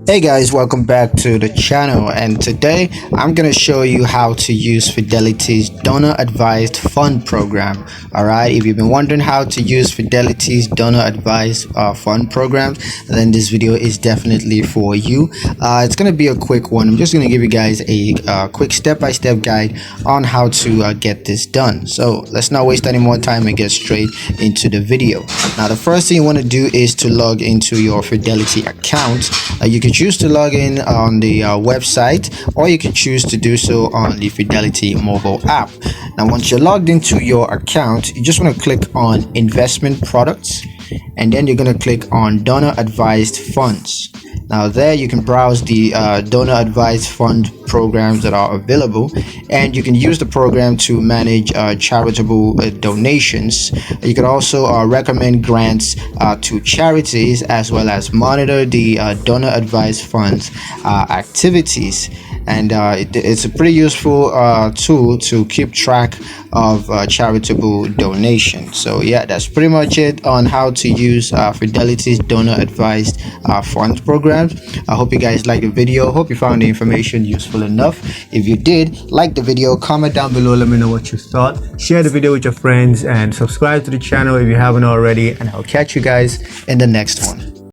Hey guys, welcome back to the channel, and today I'm gonna show you how to use Fidelity's donor advised fund program. Alright, if you've been wondering how to use Fidelity's donor advised fund programs, then this video is definitely for you. It's gonna be a quick one. I'm just gonna give you guys a quick step-by-step guide on how to get this done. So let's not waste any more time and get straight into the video. Now the first thing you want to do is to log into your Fidelity account. You can choose to log in on the website, or you can choose to do so on the Fidelity mobile app. Now once you're logged into your account, you just want to click on investment products, and then you're going to click on donor advised funds. Now there you can browse the donor advised fund programs that are available, and you can use the program to manage charitable donations. You can also recommend grants to charities, as well as monitor the donor advised funds activities. And it's a pretty useful tool to keep track of charitable donations. So yeah, that's pretty much it on how to use Fidelity's donor advised funds programs. I hope you guys liked the video. Hope you found the information useful enough. If you did, like the video, comment down below, let me know what you thought. Share the video with your friends and subscribe to the channel if you haven't already, and I'll catch you guys in the next one.